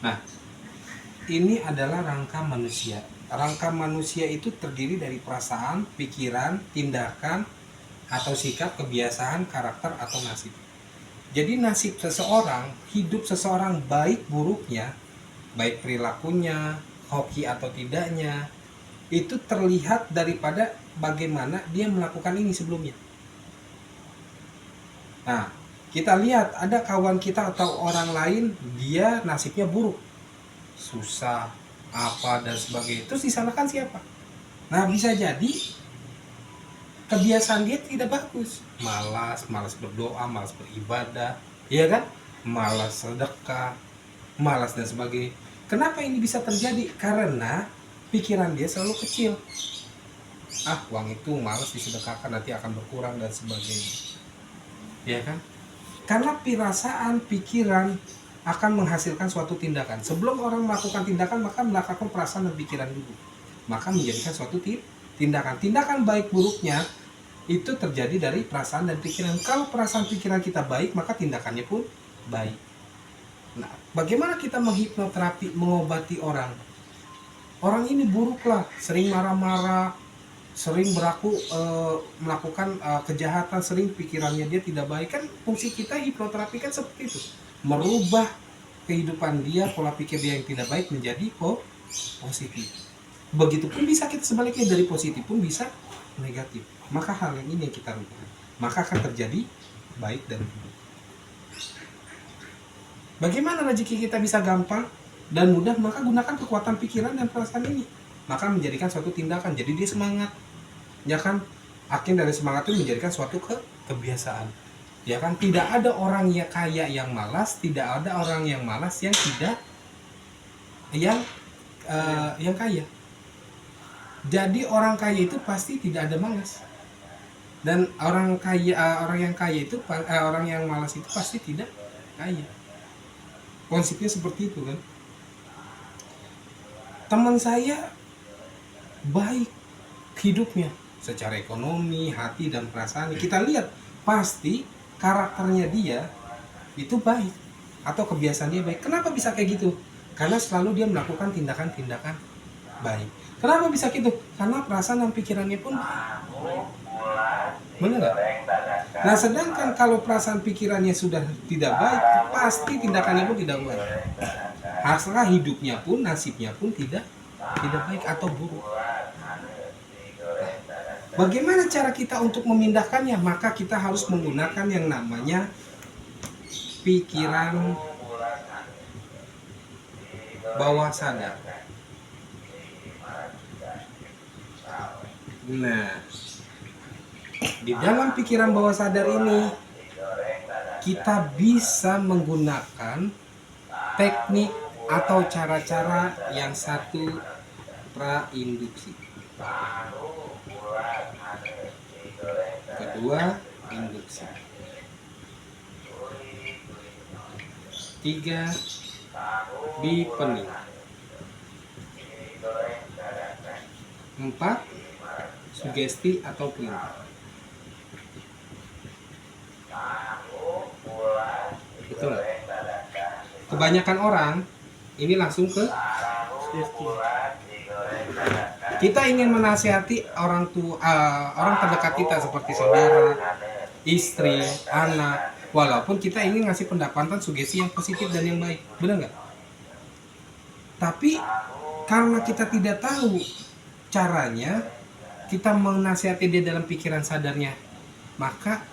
Nah, ini adalah rangka manusia. Rangka manusia itu terdiri dari perasaan, pikiran, tindakan, atau sikap, kebiasaan, karakter, atau nasib. Jadi nasib seseorang, hidup seseorang baik buruknya, baik perilakunya, hoki atau tidaknya, itu terlihat daripada bagaimana dia melakukan ini sebelumnya. Nah, kita lihat ada kawan kita atau orang lain, dia nasibnya buruk, susah, apa dan sebagainya. Terus disalahkan siapa? Nah, bisa jadi kebiasaan dia tidak bagus, malas berdoa, malas beribadah, ya kan, malas sedekah, malas dan sebagainya. Kenapa ini bisa terjadi? Karena pikiran dia selalu kecil. Uang itu malas disedekahkan, nanti akan berkurang dan sebagainya, ya kan. Karena perasaan, pikiran akan menghasilkan suatu tindakan. Sebelum orang melakukan tindakan, maka melakukan perasaan dan pikiran dulu, maka menjadikan suatu tindakan. Tindakan baik buruknya itu terjadi dari perasaan dan pikiran. Kalau perasaan pikiran kita baik, maka tindakannya pun baik. Nah, bagaimana kita menghipnoterapi, mengobati orang? Orang ini buruklah, sering marah-marah, sering melakukan kejahatan, sering pikirannya dia tidak baik. Kan fungsi kita hipnoterapi kan seperti itu, merubah kehidupan dia, pola pikir dia yang tidak baik menjadi positif. Begitupun bisa kita sebaliknya, dari positif pun bisa negatif. Maka hal yang ini yang kita rubah, maka akan terjadi baik dan buruk. Bagaimana rezeki kita bisa gampang dan mudah? Maka gunakan kekuatan pikiran dan perasaan ini, maka menjadikan suatu tindakan, jadi dia semangat, ya kan. Akhir dari semangat itu menjadikan suatu kebiasaan, ya kan. Tidak ada orang yang kaya yang malas, tidak ada orang yang malas yang tidak yang kaya. Jadi orang kaya itu pasti tidak ada malas, dan orang yang kaya itu orang yang malas itu pasti tidak kaya. Konsepnya seperti itu kan. Teman saya baik hidupnya secara ekonomi, hati dan perasaan. Kita lihat pasti karakternya dia itu baik atau kebiasaan dia baik. Kenapa bisa kayak gitu? Karena selalu dia melakukan tindakan-tindakan baik. Kenapa bisa gitu? Karena perasaan dan pikirannya pun benar nggak? Nah, sedangkan kalau perasaan pikirannya sudah tidak baik, pasti tindakannya pun tidak baik. Hasilnya hidupnya pun, nasibnya pun tidak baik atau buruk. Bagaimana cara kita untuk memindahkannya? Maka kita harus menggunakan yang namanya pikiran bawah sadar. Nah, di dalam pikiran bawah sadar ini kita bisa menggunakan teknik atau cara-cara yang satu, prainduksi, kedua induksi, 3 bipening, 4 sugesti atau perintah. Betul. Kebanyakan orang ini langsung ke sugesti. Kita ingin menasihati orang tua, orang terdekat kita seperti saudara, istri, anak, walaupun kita ingin ngasih pendapatan sugesti yang positif dan yang baik, benar nggak? Tapi karena kita tidak tahu caranya, kita menasihati dia dalam pikiran sadarnya, maka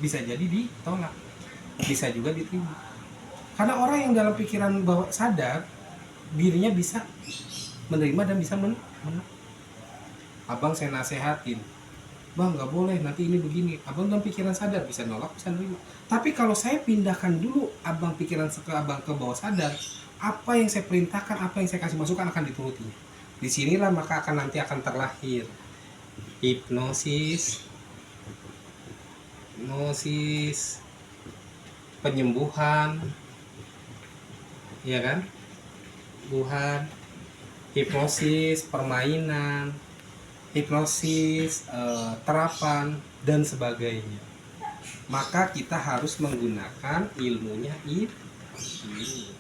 bisa jadi ditolak, bisa juga diterima. Karena orang yang dalam pikiran bawah sadar, dirinya bisa menerima dan bisa abang saya nasehatin, bang nggak boleh, nanti ini begini. Abang dalam pikiran sadar bisa nolak, bisa nerima. Tapi kalau saya pindahkan dulu abang pikiran ke abang ke bawah sadar, apa yang saya perintahkan, apa yang saya kasih masukan akan diturutinya. Disinilah maka nanti akan terlahir hipnosis, penyembuhan, ya kan? Penyembuhan, hipnosis, permainan, hipnosis, terapan dan sebagainya. Maka kita harus menggunakan ilmunya ini.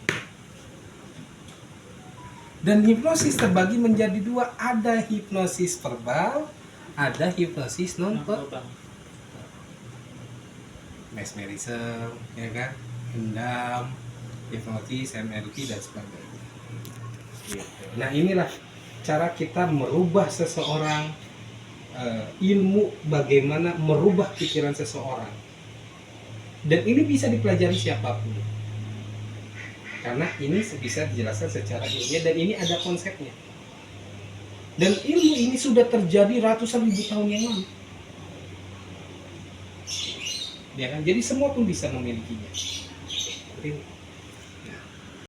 Dan hipnosis terbagi menjadi dua, ada hipnosis verbal, ada hipnosis non verbal. Mesmerism, ya kan, hendam, hipnotis, MLP dan sebagainya. Gitu. Nah inilah cara kita merubah seseorang, ilmu bagaimana merubah pikiran seseorang. Dan ini bisa dipelajari siapapun. Karena ini bisa dijelaskan secara ilmiah dan ini ada konsepnya. Dan ilmu ini sudah terjadi ratusan ribu tahun yang lalu. Ya kan? Jadi semua pun bisa memilikinya.